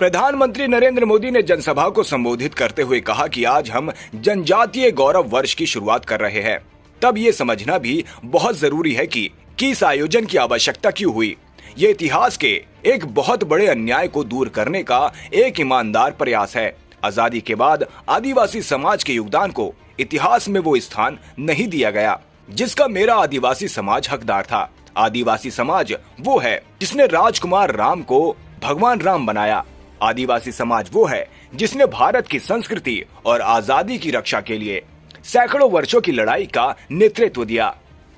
प्रधानमंत्री नरेंद्र मोदी ने जनसभा को संबोधित करते हुए कहा कि आज हम जनजातीय गौरव वर्ष की शुरुआत कर रहे हैं। तब ये समझना भी बहुत जरूरी है कि इस आयोजन की आवश्यकता क्यों हुई। ये इतिहास के एक बहुत बड़े अन्याय को दूर करने का एक ईमानदार प्रयास है। आजादी के बाद आदिवासी समाज के योगदान को इतिहास में वो स्थान नहीं दिया गया जिसका मेरा आदिवासी समाज हकदार था। आदिवासी समाज वो है जिसने राजकुमार राम को भगवान राम बनाया। आदिवासी समाज वो है जिसने भारत की संस्कृति और आजादी की रक्षा के लिए सैकड़ों वर्षों की लड़ाई का नेतृत्व दिया।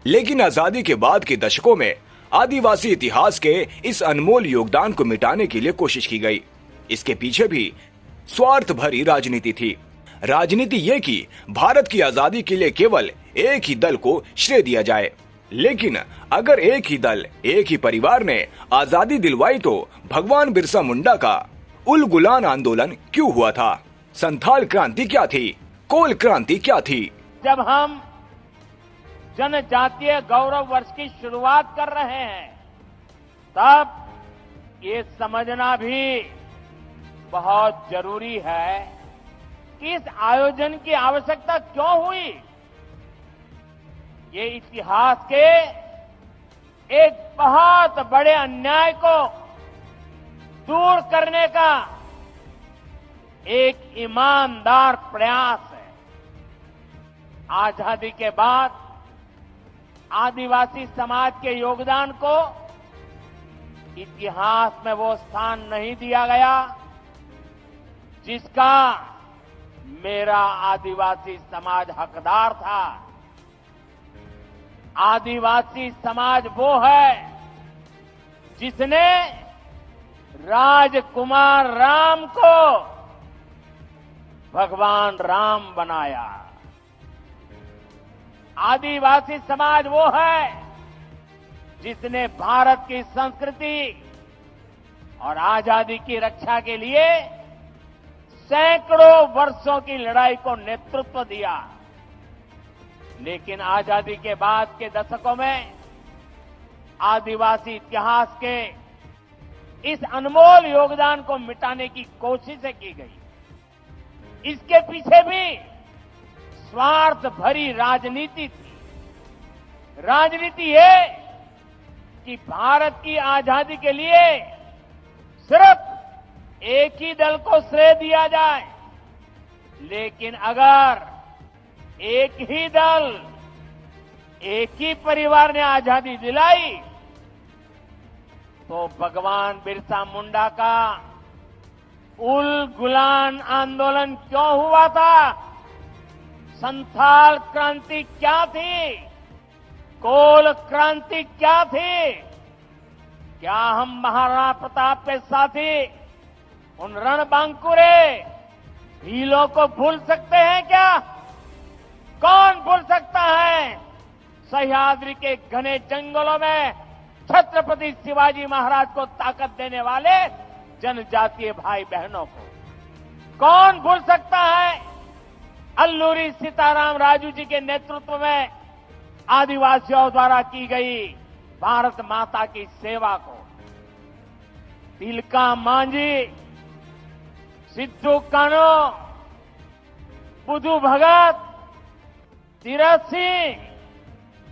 लेकिन आजादी के बाद के दशकों में आदिवासी इतिहास के इस अनमोल योगदान को मिटाने के लिए कोशिश की गई। इसके पीछे भी स्वार्थ भरी राजनीति थी। राजनीति ये कि भारत की आजादी के लिए केवल एक ही दल को श्रेय दिया जाए। लेकिन अगर एक ही दल, एक ही परिवार ने आजादी दिलवाई तो भगवान बिरसा मुंडा का उल गुलान आंदोलन क्यों हुआ था? संथाल क्रांति क्या थी? कोल क्रांति क्या थी? जब हम जनजातीय गौरव वर्ष की शुरुआत कर रहे हैं तब ये समझना भी बहुत जरूरी है कि इस आयोजन की आवश्यकता क्यों हुई। ये इतिहास के एक बहुत बड़े अन्याय को दूर करने का एक ईमानदार प्रयास है। आजादी के बाद आदिवासी समाज के योगदान को इतिहास में वो स्थान नहीं दिया गया जिसका मेरा आदिवासी समाज हकदार था। आदिवासी समाज वो है जिसने राजकुमार राम को भगवान राम बनाया। आदिवासी समाज वो है जिसने भारत की संस्कृति और आजादी की रक्षा के लिए सैकड़ों वर्षों की लड़ाई को नेतृत्व दिया। लेकिन आजादी के बाद के दशकों में आदिवासी इतिहास के इस अनमोल योगदान को मिटाने की कोशिशें की गई। इसके पीछे भी स्वार्थ भरी राजनीति थी। राजनीति ये कि भारत की आजादी के लिए सिर्फ एक ही दल को श्रेय दिया जाए। लेकिन अगर एक ही दल, एक ही परिवार ने आजादी दिलाई तो भगवान बिरसा मुंडा का उल गुलान आंदोलन क्यों हुआ था? संथाल क्रांति क्या थी? कोल क्रांति क्या थी? क्या हम महाराणा प्रताप के साथी उन रणबांकुरे भीलों को भूल सकते हैं क्या? कौन भूल सकता है सह्याद्री के घने जंगलों में छत्रपति शिवाजी महाराज को ताकत देने वाले जनजातीय भाई बहनों को? कौन भूल सकता है अल्लूरी सीताराम राजू जी के नेतृत्व में आदिवासियों द्वारा की गई भारत माता की सेवा को? तिलका मांझी, सिद्धू कानो, बुधू भगत, तीरथ सिंह,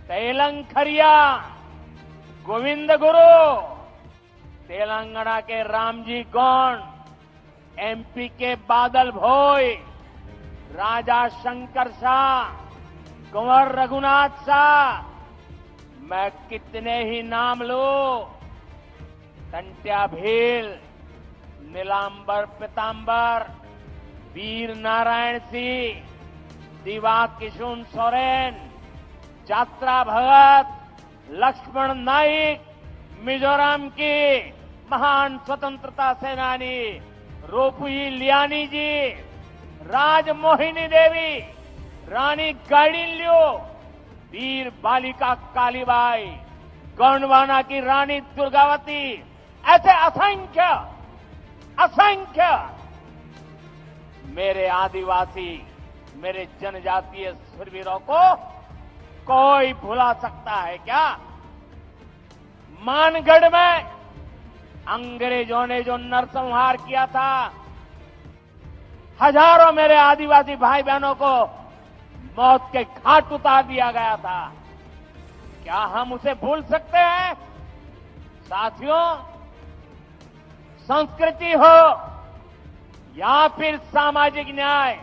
तेलंखरिया, गोविंद गुरु, तेलंगाना के रामजी गौंड, एमपी के बादल भोई, राजा शंकर शाह, कुंवर रघुनाथ शाह, मैं कितने ही नाम लूं। टंट्या भील, नीलांबर पीतांबर, वीर नारायण सिंह, दिवा किशुन सोरेन, जात्रा भगत, लक्ष्मण नाइक, मिजोरम की महान स्वतंत्रता सेनानी रोपुई लियानी जी, राजमोहिनी देवी, रानी गाइडिनल्यू, वीर बालिका कालीबाई, गोंडवाना की रानी दुर्गावती, ऐसे असंख्य असंख्य मेरे आदिवासी, मेरे जनजातीय शूरवीरों को कोई भुला सकता है क्या? मानगढ़ में अंग्रेजों ने जो नरसंहार किया था, हजारों मेरे आदिवासी भाई बहनों को मौत के घाट उतार दिया गया था, क्या हम उसे भूल सकते हैं? साथियों, संस्कृति हो या फिर सामाजिक न्याय,